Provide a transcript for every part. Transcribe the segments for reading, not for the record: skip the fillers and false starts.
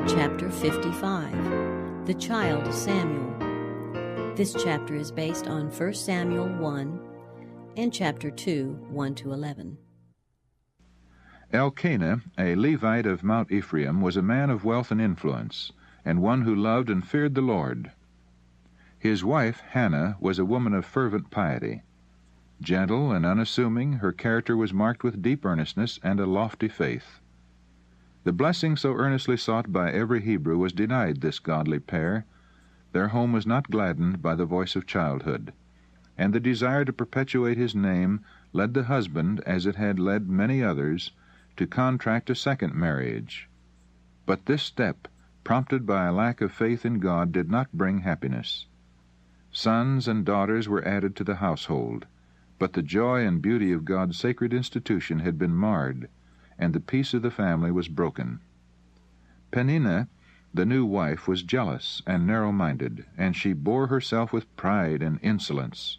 Chapter 55, The Child Samuel. This chapter is based on 1 Samuel 1 and chapter 2, 1-11. Elkanah, a Levite of Mount Ephraim, was a man of wealth and influence, and one who loved and feared the Lord. His wife, Hannah, was a woman of fervent piety. Gentle and unassuming, her character was marked with deep earnestness and a lofty faith. The blessing so earnestly sought by every Hebrew was denied this godly pair. Their home was not gladdened by the voice of childhood, and the desire to perpetuate his name led the husband, as it had led many others, to contract a second marriage. But this step, prompted by a lack of faith in God, did not bring happiness. Sons and daughters were added to the household, but the joy and beauty of God's sacred institution had been marred, and the peace of the family was broken. Peninnah, the new wife, was jealous and narrow-minded, and she bore herself with pride and insolence.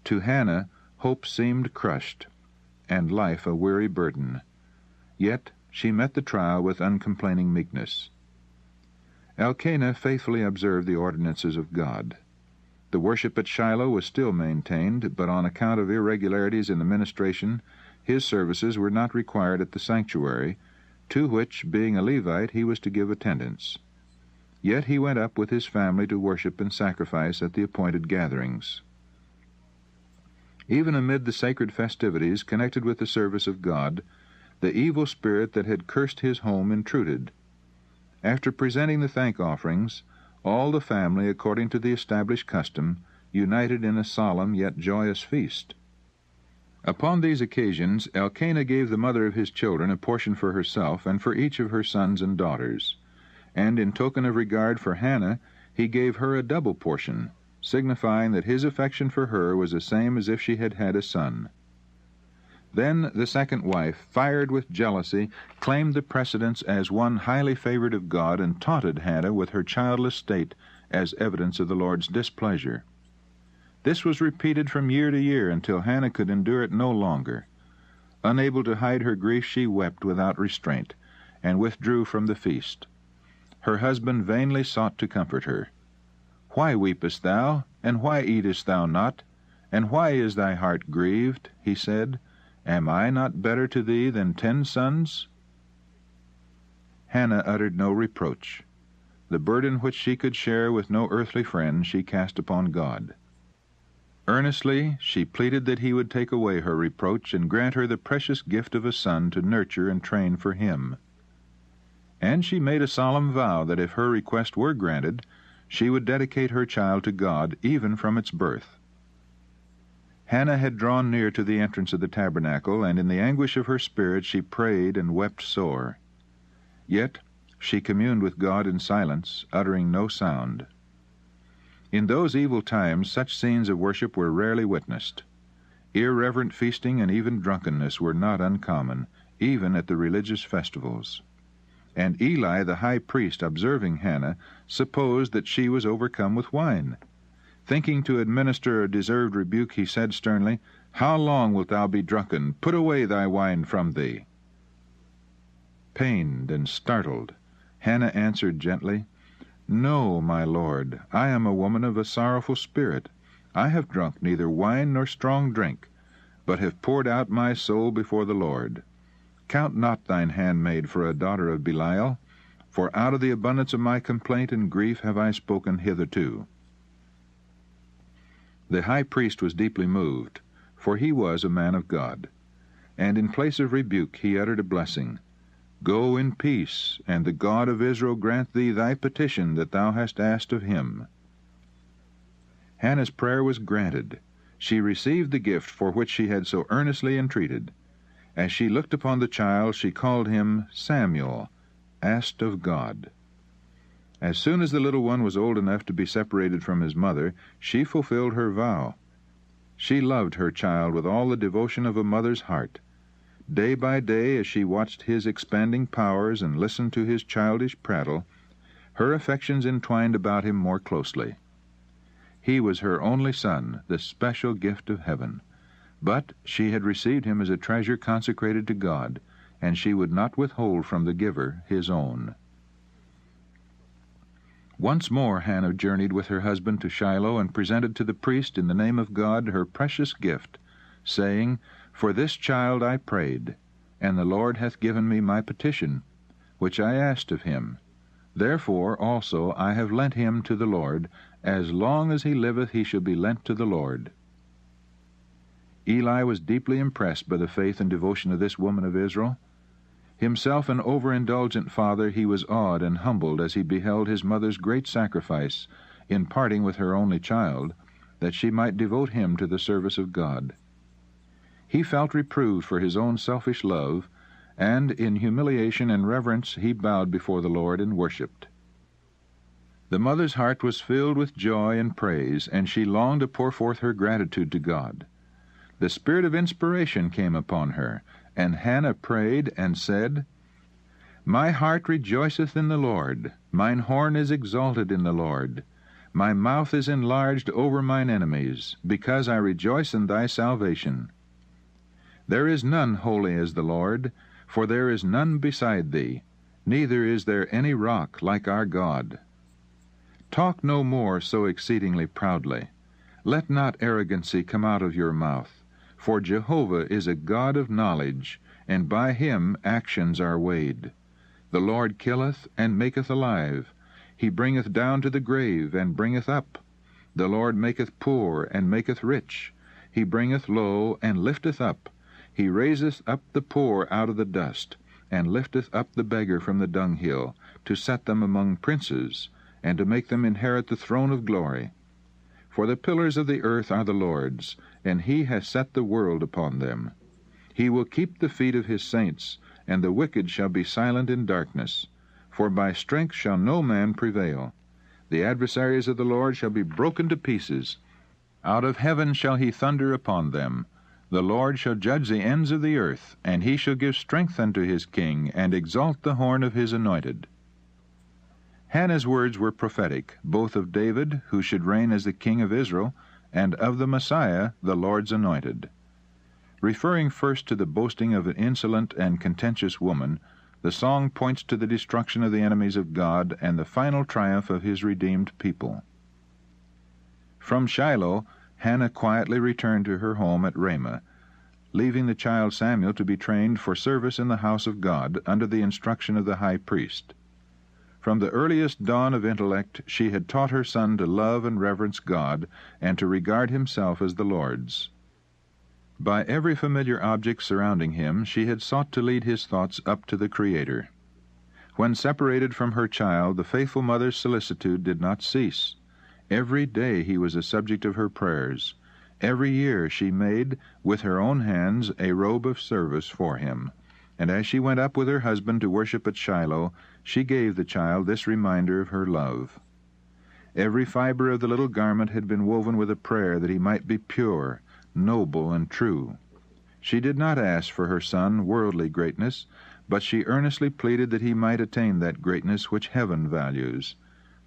To Hannah, hope seemed crushed, and life a weary burden. Yet she met the trial with uncomplaining meekness. Elkanah faithfully observed the ordinances of God. The worship at Shiloh was still maintained, but on account of irregularities in the ministration, his services were not required at the sanctuary, to which, being a Levite, he was to give attendance. Yet he went up with his family to worship and sacrifice at the appointed gatherings. Even amid the sacred festivities connected with the service of God, the evil spirit that had cursed his home intruded. After presenting the thank offerings, all the family, according to the established custom, united in a solemn yet joyous feast. Upon these occasions Elkanah gave the mother of his children a portion for herself and for each of her sons and daughters, and in token of regard for Hannah he gave her a double portion, signifying that his affection for her was the same as if she had had a son. Then the second wife, fired with jealousy, claimed the precedence as one highly favored of God, and taunted Hannah with her childless state as evidence of the Lord's displeasure. This was repeated from year to year until Hannah could endure it no longer. Unable to hide her grief, she wept without restraint, and withdrew from the feast. Her husband vainly sought to comfort her. "Why weepest thou, and why eatest thou not? And why is thy heart grieved?" he said. "Am I not better to thee than 10 sons?" Hannah uttered no reproach. The burden which she could share with no earthly friend she cast upon God. Earnestly she pleaded that he would take away her reproach and grant her the precious gift of a son to nurture and train for him. And she made a solemn vow that if her request were granted, she would dedicate her child to God even from its birth. Hannah had drawn near to the entrance of the tabernacle, and in the anguish of her spirit she prayed and wept sore. Yet she communed with God in silence, uttering no sound. In those evil times such scenes of worship were rarely witnessed. Irreverent feasting and even drunkenness were not uncommon, even at the religious festivals. And Eli the high priest, observing Hannah, supposed that she was overcome with wine. Thinking to administer a deserved rebuke, he said sternly, "How long wilt thou be drunken? Put away thy wine from thee." Pained and startled, Hannah answered gently, "No, my lord, I am a woman of a sorrowful spirit. I have drunk neither wine nor strong drink, but have poured out my soul before the Lord. Count not thine handmaid for a daughter of Belial, for out of the abundance of my complaint and grief have I spoken hitherto." The high priest was deeply moved, for he was a man of God, and in place of rebuke he uttered a blessing. "Go in peace, and the God of Israel grant thee thy petition that thou hast asked of him." Hannah's prayer was granted. She received the gift for which she had so earnestly entreated. As she looked upon the child, she called him Samuel, asked of God. As soon as the little one was old enough to be separated from his mother, she fulfilled her vow. She loved her child with all the devotion of a mother's heart. Day by day, as she watched his expanding powers and listened to his childish prattle, her affections entwined about him more closely. He was her only son, the special gift of heaven. But she had received him as a treasure consecrated to God, and she would not withhold from the giver his own. Once more Hannah journeyed with her husband to Shiloh and presented to the priest in the name of God her precious gift, saying, For this child I prayed, and the Lord hath given me my petition, which I asked of him. Therefore also I have lent him to the Lord. As long as he liveth he shall be lent to the Lord. Eli was deeply impressed by the faith and devotion of this woman of Israel. Himself an overindulgent father, he was awed and humbled as he beheld his mother's great sacrifice in parting with her only child, that she might devote him to the service of God. He felt reproved for his own selfish love, and in humiliation and reverence he bowed before the Lord and worshipped. The mother's heart was filled with joy and praise, and she longed to pour forth her gratitude to God. The spirit of inspiration came upon her, and Hannah prayed and said, My heart rejoiceth in the Lord, mine horn is exalted in the Lord. My mouth is enlarged over mine enemies, because I rejoice in thy salvation. There is none holy as the Lord, for there is none beside thee, neither is there any rock like our God. Talk no more so exceedingly proudly. Let not arrogancy come out of your mouth. For Jehovah is a God of knowledge, and by him actions are weighed. The Lord killeth and maketh alive. He bringeth down to the grave and bringeth up. The Lord maketh poor and maketh rich. He bringeth low and lifteth up. He raiseth up the poor out of the dust, and lifteth up the beggar from the dunghill, to set them among princes, and to make them inherit the throne of glory. For the pillars of the earth are the Lord's, and he hath set the world upon them. He will keep the feet of his saints, and the wicked shall be silent in darkness. For by strength shall no man prevail. The adversaries of the Lord shall be broken to pieces. Out of heaven shall he thunder upon them. The Lord shall judge the ends of the earth, and he shall give strength unto his king, and exalt the horn of his anointed. Hannah's words were prophetic, both of David, who should reign as the king of Israel, and of the Messiah, the Lord's anointed. Referring first to the boasting of an insolent and contentious woman, the song points to the destruction of the enemies of God and the final triumph of his redeemed people. From Shiloh, Hannah quietly returned to her home at Ramah, leaving the child Samuel to be trained for service in the house of God under the instruction of the high priest. From the earliest dawn of intellect, she had taught her son to love and reverence God, and to regard himself as the Lord's. By every familiar object surrounding him, she had sought to lead his thoughts up to the Creator. When separated from her child, the faithful mother's solicitude did not cease. Every day he was a subject of her prayers. Every year she made, with her own hands, a robe of service for him. And as she went up with her husband to worship at Shiloh, she gave the child this reminder of her love. Every fiber of the little garment had been woven with a prayer that he might be pure, noble, and true. She did not ask for her son worldly greatness, but she earnestly pleaded that he might attain that greatness which heaven values,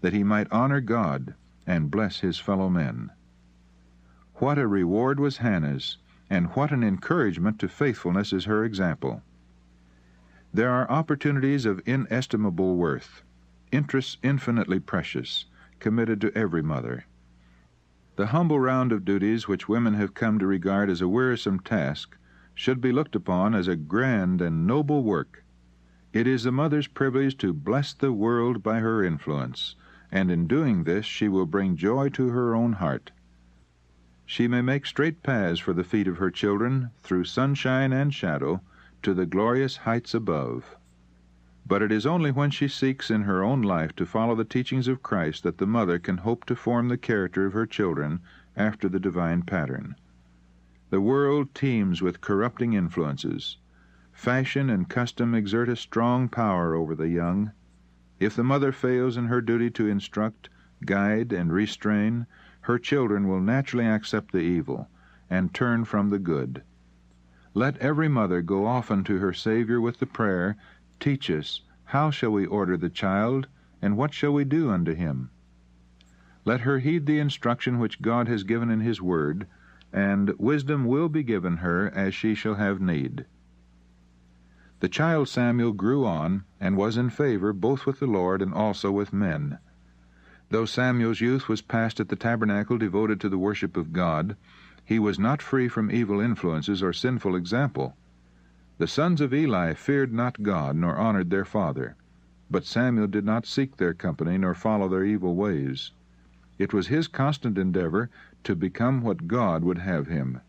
that he might honor God and bless his fellow men. What a reward was Hannah's, and what an encouragement to faithfulness is her example. There are opportunities of inestimable worth, interests infinitely precious, committed to every mother. The humble round of duties which women have come to regard as a wearisome task should be looked upon as a grand and noble work. It is the mother's privilege to bless the world by her influence, and in doing this she will bring joy to her own heart. She may make straight paths for the feet of her children, through sunshine and shadow, to the glorious heights above. But it is only when she seeks in her own life to follow the teachings of Christ that the mother can hope to form the character of her children after the divine pattern. The world teems with corrupting influences. Fashion and custom exert a strong power over the young. If the mother fails in her duty to instruct, guide, and restrain, her children will naturally accept the evil and turn from the good. Let every mother go often to her Savior with the prayer, Teach us, how shall we order the child, and what shall we do unto him? Let her heed the instruction which God has given in his word, and wisdom will be given her as she shall have need. The child Samuel grew on, and was in favor both with the Lord and also with men. Though Samuel's youth was passed at the tabernacle devoted to the worship of God, he was not free from evil influences or sinful example. The sons of Eli feared not God, nor honored their father. But Samuel did not seek their company, nor follow their evil ways. It was his constant endeavor to become what God would have him.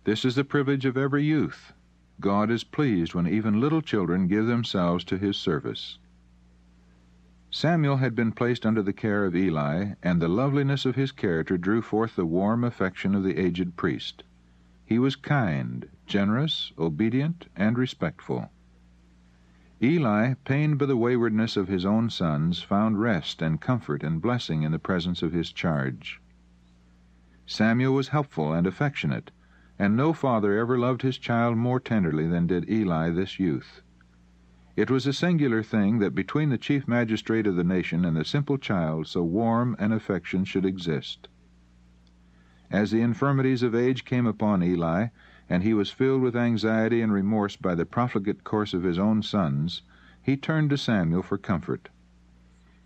This is the privilege of every youth. God is pleased when even little children give themselves to his service. Samuel had been placed under the care of Eli, and the loveliness of his character drew forth the warm affection of the aged priest. He was kind, generous, obedient, and respectful. Eli, pained by the waywardness of his own sons, found rest and comfort and blessing in the presence of his charge. Samuel was helpful and affectionate, and no father ever loved his child more tenderly than did Eli this youth. It was a singular thing that between the chief magistrate of the nation and the simple child so warm an affection should exist. As the infirmities of age came upon Eli, and he was filled with anxiety and remorse by the profligate course of his own sons, he turned to Samuel for comfort.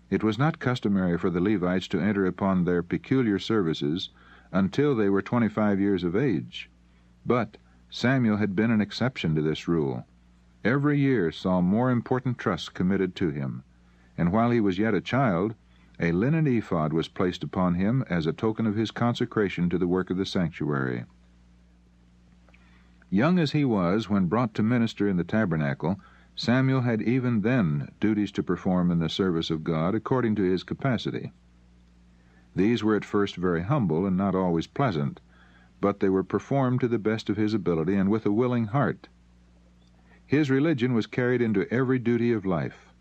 It was not customary for the Levites to enter upon their peculiar services until they were 25 years of age. But Samuel had been an exception to this rule. Every year saw more important trusts committed to him, and while he was yet a child, a linen ephod was placed upon him as a token of his consecration to the work of the sanctuary. Young as he was when brought to minister in the tabernacle, Samuel had even then duties to perform in the service of God according to his capacity. These were at first very humble and not always pleasant, but they were performed to the best of his ability and with a willing heart. His religion was carried into every duty of life.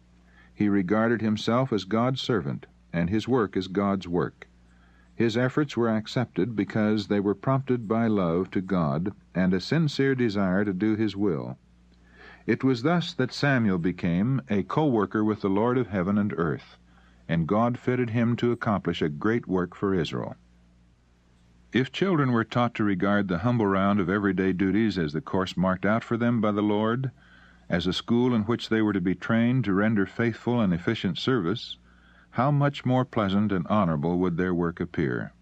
He regarded himself as God's servant, and his work as God's work. His efforts were accepted because they were prompted by love to God and a sincere desire to do his will. It was thus that Samuel became a co-worker with the Lord of heaven and earth, and God fitted him to accomplish a great work for Israel. If children were taught to regard the humble round of everyday duties as the course marked out for them by the Lord, as a school in which they were to be trained to render faithful and efficient service, how much more pleasant and honorable would their work appear.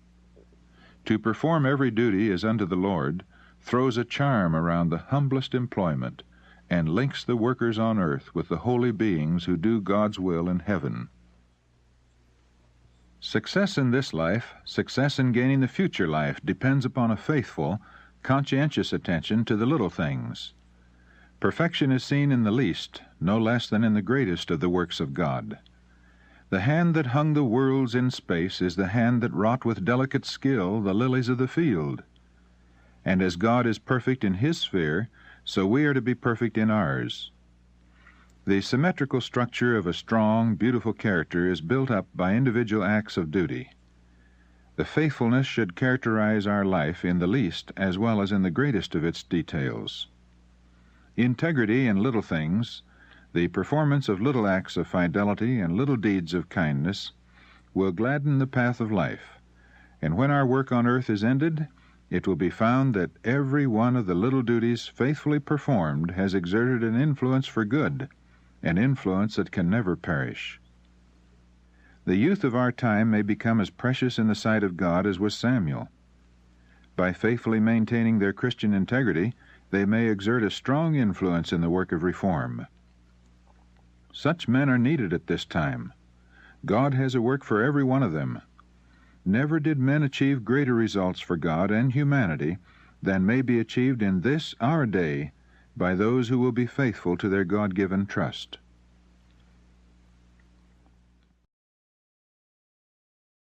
To perform every duty as unto the Lord throws a charm around the humblest employment, and links the workers on earth with the holy beings who do God's will in heaven. Success in this life, success in gaining the future life, depends upon a faithful, conscientious attention to the little things. Perfection is seen in the least, no less than in the greatest of the works of God. The hand that hung the worlds in space is the hand that wrought with delicate skill the lilies of the field. And as God is perfect in his sphere, so we are to be perfect in ours. The symmetrical structure of a strong, beautiful character is built up by individual acts of duty. The faithfulness should characterize our life in the least as well as in the greatest of its details. Integrity in little things, the performance of little acts of fidelity and little deeds of kindness, will gladden the path of life, and when our work on earth is ended, it will be found that every one of the little duties faithfully performed has exerted an influence for good, an influence that can never perish. The youth of our time may become as precious in the sight of God as was Samuel. By faithfully maintaining their Christian integrity, they may exert a strong influence in the work of reform. Such men are needed at this time. God has a work for every one of them. Never did men achieve greater results for God and humanity than may be achieved in this our day by those who will be faithful to their God-given trust.